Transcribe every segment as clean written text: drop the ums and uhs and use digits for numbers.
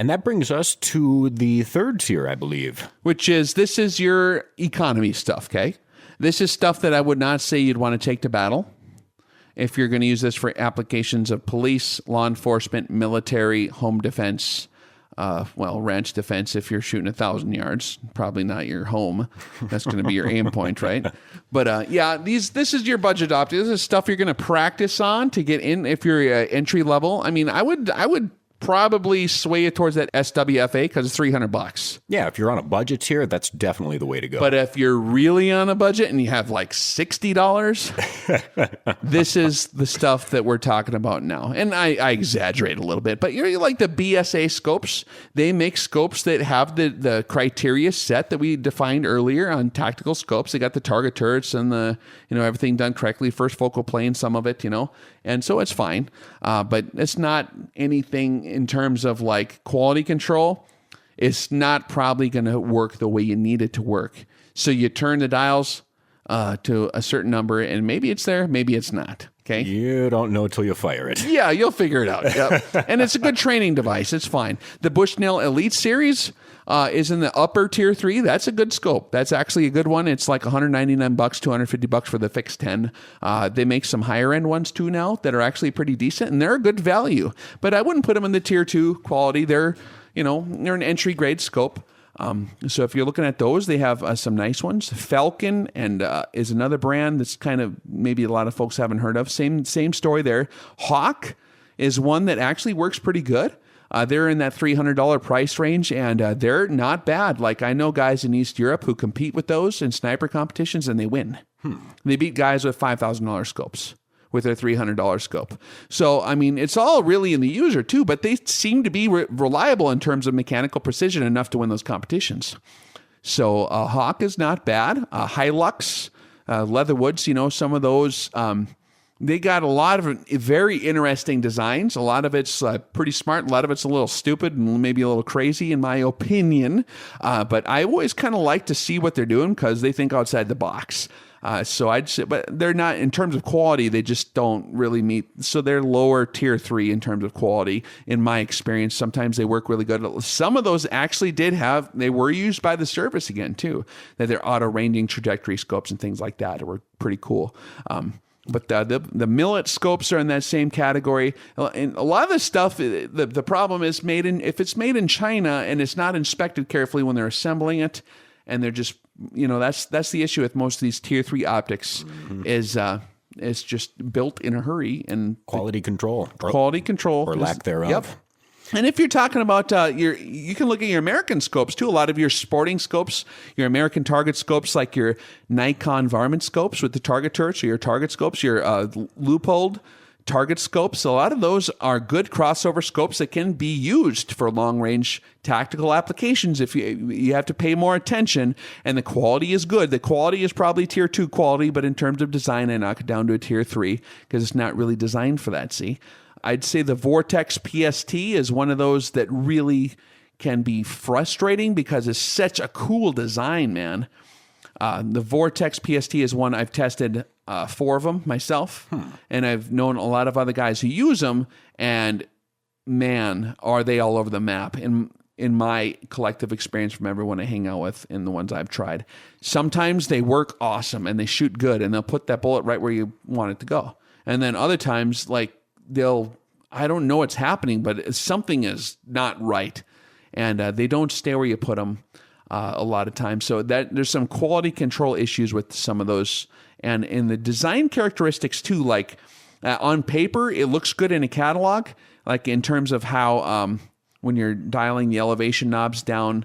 And that brings us to the third tier, I believe. Which is, this is your economy stuff, okay? This is stuff that I would not say you'd want to take to battle. If you're going to use this for applications of police, law enforcement, military, home defense, ranch defense if you're shooting 1,000 yards, probably not your home. That's going to be your aim point, right? But this is your budget optic. This is stuff you're going to practice on to get in if you're entry level. I mean, I would probably sway it towards that SWFA because it's $300. Yeah, if you're on a budget tier, that's definitely the way to go. But if you're really on a budget and you have like $60, this is the stuff that we're talking about now. And I exaggerate a little bit, but you're like the BSA scopes. They make scopes that have the criteria set that we defined earlier on tactical scopes. They got the target turrets and the everything done correctly, first focal plane, some of it, and so it's fine. But it's not anything in terms of like quality control. It's not probably going to work the way you need it to work. So you turn the dials to a certain number, and maybe it's there, maybe it's not. Okay. You don't know till you fire it. Yeah, you'll figure it out. Yep. And it's a good training device. It's fine. The Bushnell Elite Series is in the upper tier 3. That's a good scope. That's actually a good one. It's like $199, $250 for the fixed 10. They make some higher end ones too now that are actually pretty decent, and they're a good value. But I wouldn't put them in the tier 2 quality. They're an entry grade scope. So if you're looking at those, they have some nice ones. Falcon is another brand that's kind of maybe a lot of folks haven't heard of. Same story there. Hawk is one that actually works pretty good. They're in that $300 price range, and they're not bad. Like I know guys in East Europe who compete with those in sniper competitions, and they win. They beat guys with $5,000 scopes with their $300 scope. So, I mean, it's all really in the user too, but they seem to be reliable in terms of mechanical precision enough to win those competitions. So Hawk is not bad. Hilux, Leatherwoods, some of those, they got a lot of very interesting designs. A lot of it's pretty smart. A lot of it's a little stupid and maybe a little crazy in my opinion. But I always kind of like to see what they're doing because they think outside the box. So I'd say, but they're not, in terms of quality, they just don't really meet. So they're lower tier 3 in terms of quality, in my experience. Sometimes they work really good. Some of those actually they were used by the service again too, that they're auto ranging trajectory scopes and things like that were pretty cool. But the millet scopes are in that same category. And a lot of this stuff, the problem is if it's made in China and it's not inspected carefully when they're assembling it, and they're just, that's the issue with most of these tier 3 optics is it's just built in a hurry and quality control or lack thereof. Yep. And if you're talking about you can look at your American scopes too. A lot of your sporting scopes, your American target scopes, like your Nikon varmint scopes with the target turrets, or your target scopes, your Leupold target scopes. A lot of those are good crossover scopes that can be used for long-range tactical applications if you have to pay more attention, and the quality is good. The quality is probably tier 2 quality, but in terms of design, I knock it down to a tier 3 because it's not really designed for that, see? I'd say the Vortex PST is one of those that really can be frustrating because it's such a cool design, man. The Vortex PST is one I've tested 4 of them myself, and I've known a lot of other guys who use them, and man, are they all over the map in my collective experience from everyone I hang out with and the ones I've tried. Sometimes they work awesome and they shoot good, and they'll put that bullet right where you want it to go. And then other times, like I don't know what's happening, but something is not right, and they don't stay where you put them. A lot of times. So there's some quality control issues with some of those. And in the design characteristics too, like on paper, it looks good in a catalog, like in terms of how when you're dialing the elevation knobs down,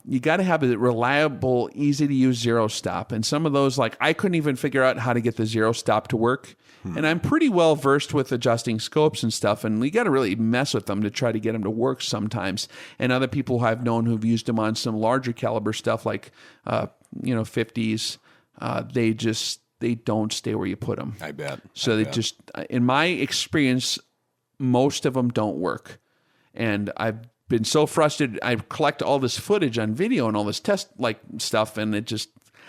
you got to have a reliable, easy to use zero stop. And some of those, like I couldn't even figure out how to get the zero stop to work. And I'm pretty well versed with adjusting scopes and stuff, and you got to really mess with them to try to get them to work sometimes. And other people I've known who've used them on some larger caliber stuff like 50s, they don't stay where you put them. I bet. So just, in my experience, most of them don't work. And I've been so frustrated. I collect all this footage on video and all this test like stuff, and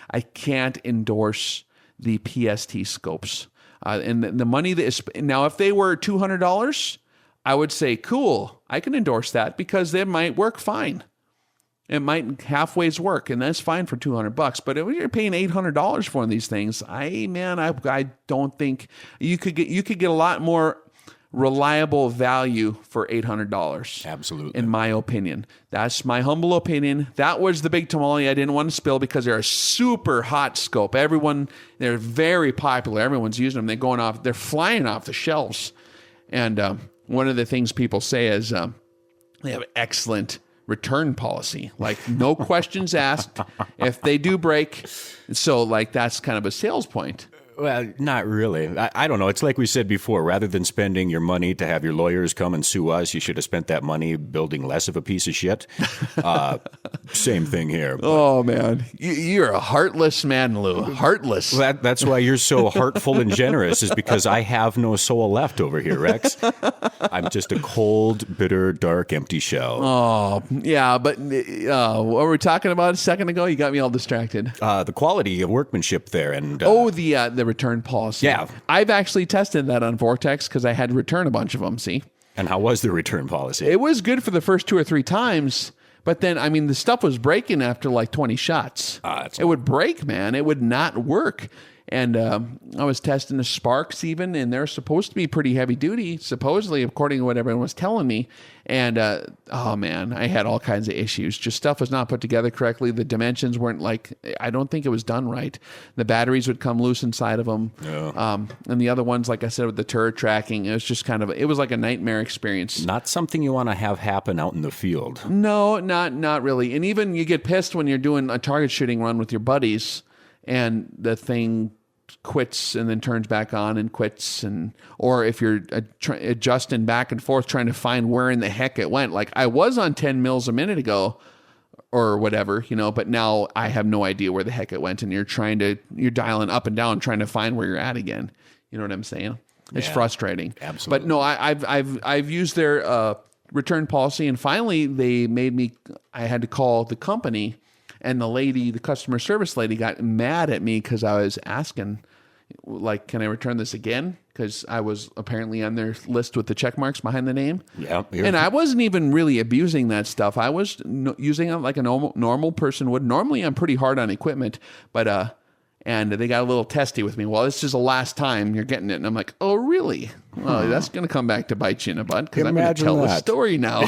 I can't endorse the PST scopes. And the money that is now, if they were $200, I would say, cool, I can endorse that because they might work fine. It might halfways work, and that's fine for $200. But if you're paying $800 for one of these things, I don't think you could get a lot more reliable value for $800. Absolutely. In my opinion. That's my humble opinion. That was the big tamale I didn't want to spill because they're a super hot scope. They're very popular. Everyone's using them. They're flying off the shelves. And one of the things people say is they have excellent return policy, like no questions asked if they do break. So like that's kind of a sales point. Well, not really. I don't know. It's like we said before. Rather than spending your money to have your lawyers come and sue us, you should have spent that money building less of a piece of shit. Same thing here. But. Oh, man. You're a heartless man, Lou. Heartless. That's why you're so heartful and generous, is because I have no soul left over here, Rex. I'm just a cold, bitter, dark, empty shell. Oh, yeah. But what were we talking about a second ago? You got me all distracted. The quality of workmanship there. And the return policy. Yeah. I've actually tested that on Vortex because I had to return a bunch of them, see? And how was the return policy? It was good for the first 2 or 3 times, but then, the stuff was breaking after like 20 shots. It would break, man. It would not work. And I was testing the sparks even, and they're supposed to be pretty heavy duty, supposedly, according to what everyone was telling me. And, oh, man, I had all kinds of issues. Just stuff was not put together correctly. The dimensions weren't I don't think it was done right. The batteries would come loose inside of them. Yeah. And the other ones, like I said, with the turret tracking, it was just it was like a nightmare experience. Not something you want to have happen out in the field. No, not really. And even you get pissed when you're doing a target shooting run with your buddies and the thing quits and then turns back on and quits, or if you're adjusting back and forth trying to find where in the heck it went. Like I was on 10 mils a minute ago or whatever, but now I have no idea where the heck it went, and you're dialing up and down trying to find where you're at again. You know what I'm saying? It's frustrating. Absolutely. But no, I've used their return policy, and finally I had to call the company. And the customer service lady got mad at me because I was asking, like, can I return this again? Because I was apparently on their list with the check marks behind the name. Yeah. And I wasn't even really abusing that stuff. I was using it like a normal person would. Normally, I'm pretty hard on equipment, but and they got a little testy with me. Well, this is the last time you're getting it. And I'm like, oh, really? Well, that's going to come back to bite you in the butt because I'm going to tell the story now.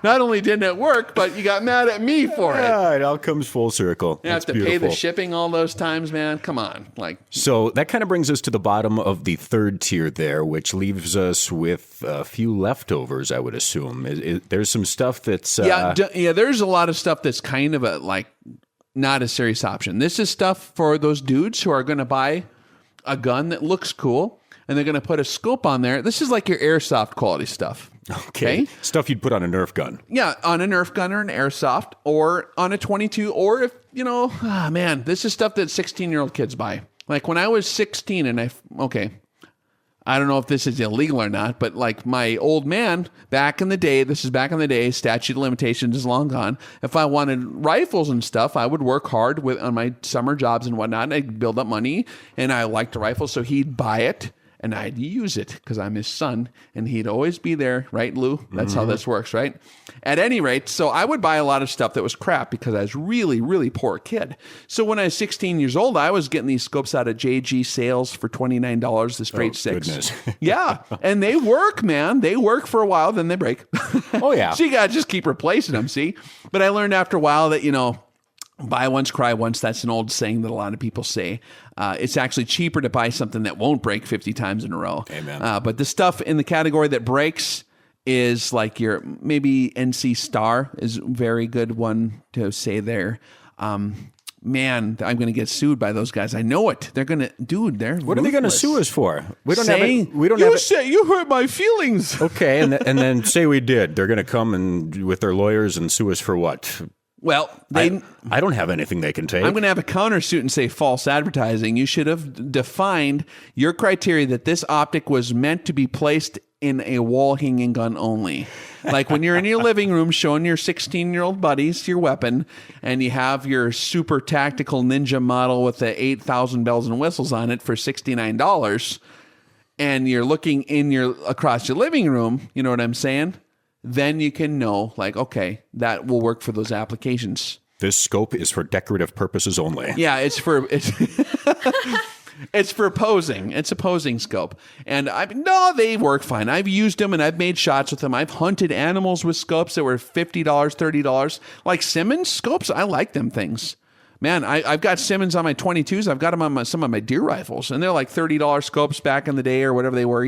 Not only didn't it work, but you got mad at me for it. Yeah, it all comes full circle. You have to pay the shipping all those times, man. Come on. So that kind of brings us to the bottom of the third tier there, which leaves us with a few leftovers, I would assume. There's some stuff that's... Yeah, there's a lot of stuff that's kind of not a serious option. This is stuff for those dudes who are going to buy a gun that looks cool, and they're going to put a scope on there. This is like your airsoft quality stuff. Okay. Stuff you'd put on a Nerf gun. Yeah, on a Nerf gun or an airsoft or on a 22, or if, this is stuff that 16-year-old kids buy. Like when I was 16 and I don't know if this is illegal or not, but like my old man back in the day, statute of limitations is long gone. If I wanted rifles and stuff, I would work hard on my summer jobs and whatnot, and I'd build up money, and I liked a rifle, so he'd buy it, and I'd use it because I'm his son, and he'd always be there, right, Lou? That's how this works, right? At any rate, so I would buy a lot of stuff that was crap because I was really, really poor kid. So when I was 16 years old, I was getting these scopes out of JG Sales for $29, the straight six. Goodness. Yeah, and they work, man. They work for a while, then they break. Oh, yeah. So you got to just keep replacing them, see? But I learned after a while that, buy once, cry once. That's an old saying that a lot of people say. It's actually cheaper to buy something that won't break 50 times in a row. Amen. But the stuff in the category that breaks is like your maybe NC Star is a very good one to say there. Man, I'm going to get sued by those guys. I know it. They're going to, dude. They're what ruthless. Are they going to sue us for? We don't have it. We don't have it. You hurt my feelings. Okay, and then say we did. They're going to come and with their lawyers and sue us for what? Well, I don't have anything they can take. I'm going to have a countersuit and say false advertising. You should have defined your criteria that this optic was meant to be placed in a wall hanging gun only. Like when you're in your living room showing your 16-year-old buddies your weapon, and you have your super tactical ninja model with the 8,000 bells and whistles on it for $69. and you're looking across your living room, you know what I'm saying? Then you can know, like, okay, that will work for those applications. This scope is for decorative purposes only. Yeah, it's for posing. It's a posing scope. And they work fine. I've used them and I've made shots with them. I've hunted animals with scopes that were $50, $30. Like Simmons scopes, I like them things. Man, I've got Simmons on my 22s. I've got them on some of my deer rifles. And they're like $30 scopes back in the day or whatever they were,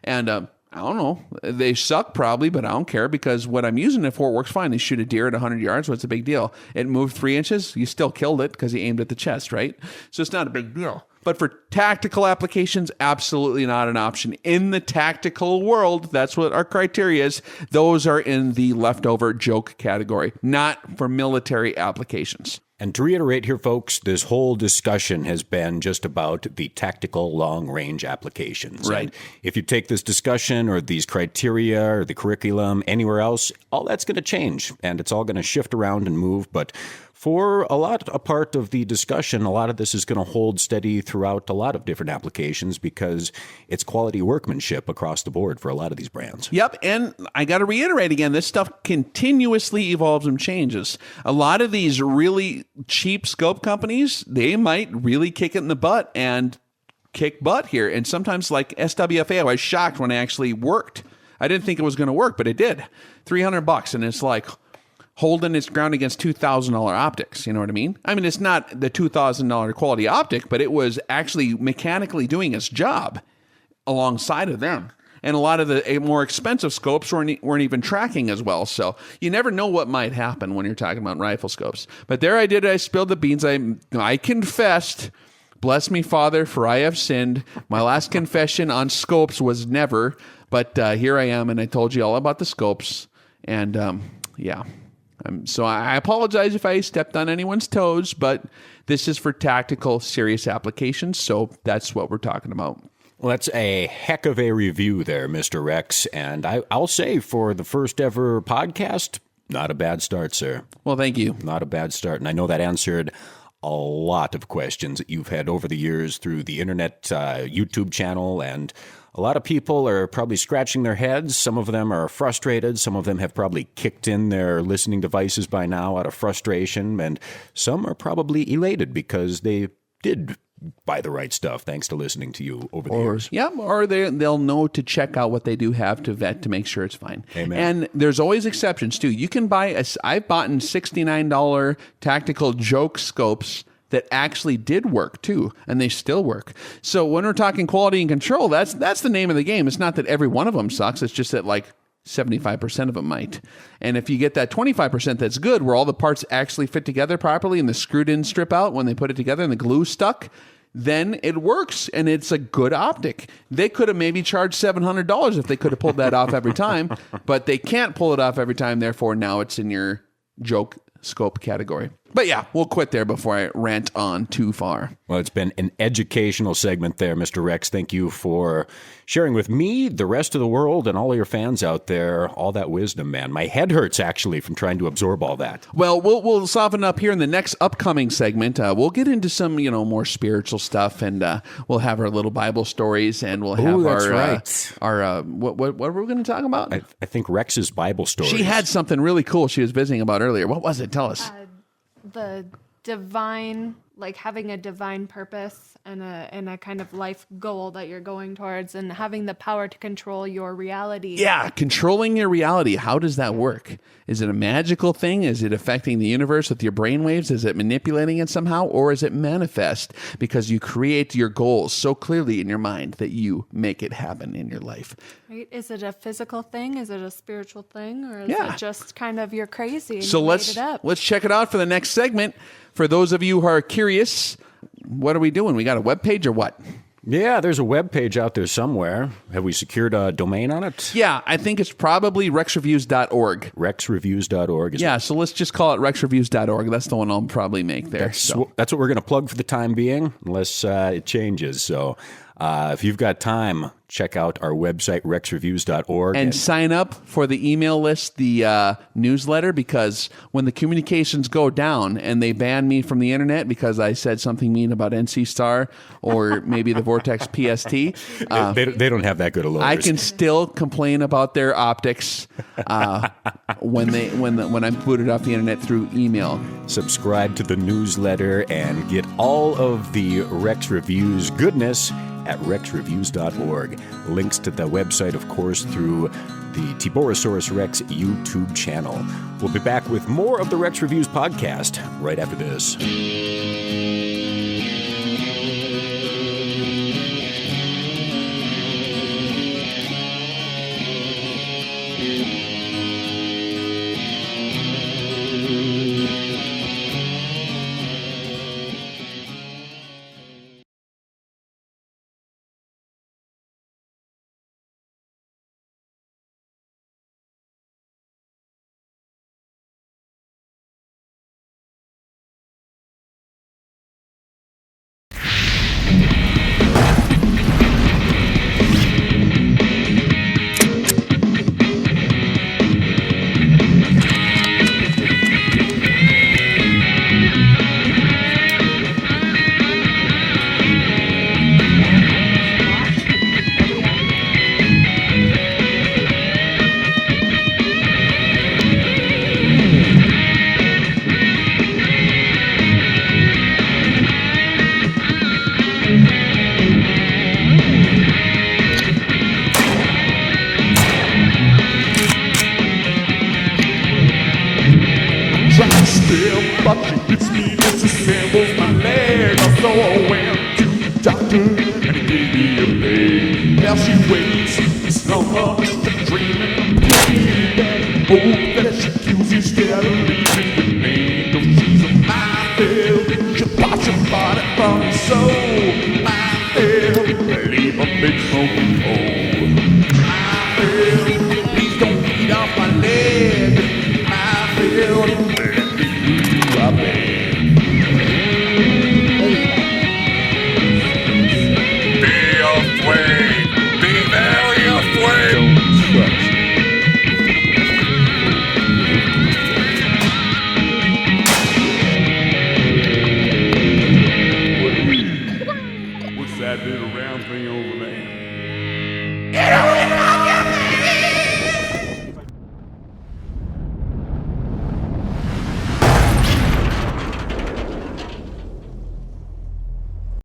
And I don't know. They suck probably, but I don't care because what I'm using it for works fine. They shoot a deer at 100 yards. What's the big deal? It moved 3 inches. You still killed it because you aimed at the chest, right? So it's not a big deal. But for tactical applications, absolutely not an option. In the tactical world, that's what our criteria is. Those are in the leftover joke category, not for military applications. And to reiterate here, folks, this whole discussion has been just about the tactical long-range applications. Right. And if you take this discussion or these criteria or the curriculum anywhere else, all that's going to change, and it's all going to shift around and move. But for a part of the discussion, a lot of this is going to hold steady throughout a lot of different applications because it's quality workmanship across the board for a lot of these brands. Yep, and I got to reiterate again, this stuff continuously evolves and changes. A lot of these really cheap scope companies, they might really kick it in the butt and kick butt here. And sometimes like SWFA, I was shocked when it actually worked. I didn't think it was going to work, but it did. $300, and it's like holding its ground against $2,000 optics. You know what I mean? I mean, it's not the $2,000 quality optic, but it was actually mechanically doing its job alongside of them. And a lot of the more expensive scopes weren't even tracking as well. So you never know what might happen when you're talking about rifle scopes. But there I did. I spilled the beans. I confessed. Bless me, Father, for I have sinned. My last confession on scopes was never. But here I am, and I told you all about the scopes. And yeah. So I apologize if I stepped on anyone's toes, but this is for tactical, serious applications. So that's what we're talking about. Well, that's a heck of a review there, Mr. Rex. And I'll say for the first ever podcast, not a bad start, sir. Well, thank you. Not a bad start. And I know that answered a lot of questions that you've had over the years through the internet YouTube channel. And a lot of people are probably scratching their heads. Some of them are frustrated. Some of them have probably kicked in their listening devices by now out of frustration. And some are probably elated because they did buy the right stuff thanks to listening to you over the years. Yeah, or they'll know to check out what they do have to vet to make sure it's fine. Amen. And there's always exceptions too. You can buy I've bought $69 tactical joke scopes that actually did work too, and they still work. So when we're talking quality and control, that's the name of the game. It's not that every one of them sucks. It's just that like 75% of them might. And if you get that 25% that's good, where all the parts actually fit together properly and the screw didn't strip out when they put it together and the glue stuck, then it works and it's a good optic. They could have maybe charged $700 if they could have pulled that off every time, but they can't pull it off every time. Therefore, now it's in your joke scope category. But yeah, we'll quit there before I rant on too far. Well, it's been an educational segment there, Mr. Rex. Thank you for sharing with me, the rest of the world, and all of your fans out there, all that wisdom, man. My head hurts, actually, from trying to absorb all that. Well, we'll soften up here in the next upcoming segment. We'll get into some, more spiritual stuff, and we'll have our little Bible stories, and we'll have what were we going to talk about? I think Rex's Bible stories. She had something really cool she was visiting about earlier. What was it? Tell us. The divine, like having a divine purpose and a kind of life goal that you're going towards, and having the power to control your reality. Yeah, controlling your reality. How does that work? Is it a magical thing? Is it affecting the universe with your brainwaves? Is it manipulating it somehow? Or is it manifest because you create your goals so clearly in your mind that you make it happen in your life? Right? Is it a physical thing? Is it a spiritual thing? Or is it just kind of you're crazy and so you let's made it up? Let's check it out for the next segment. For those of you who are curious, what are we doing? We got a webpage or what? Yeah, there's a web page out there somewhere. Have we secured a domain on it? Yeah, I think it's probably rexreviews.org. Rexreviews.org. Yeah, so let's just call it rexreviews.org. That's the one I'll probably make there. That's what we're going to plug for the time being, unless it changes. So If you've got time, check out our website, rexreviews.org. And sign up for the email list, the newsletter, because when the communications go down and they ban me from the internet because I said something mean about NC Star or maybe the Vortex PST, they don't have that good of loaders. I can still complain about their optics when I'm booted off the internet through email. Subscribe to the newsletter and get all of the Rex Reviews goodness at rexreviews.org. Links to the website, of course, through the TiborasaurusRex YouTube channel. We'll be back with more of the Rex Reviews podcast right after this. But she hits me, disassembles my leg. So I went to the doctor and he gave me a bag. Now she waits, it's long Mr. Dreaming, praying, hope that she kills instead of leaving with me. Cause she's a minefield, she'll bite your body from your soul. Minefield.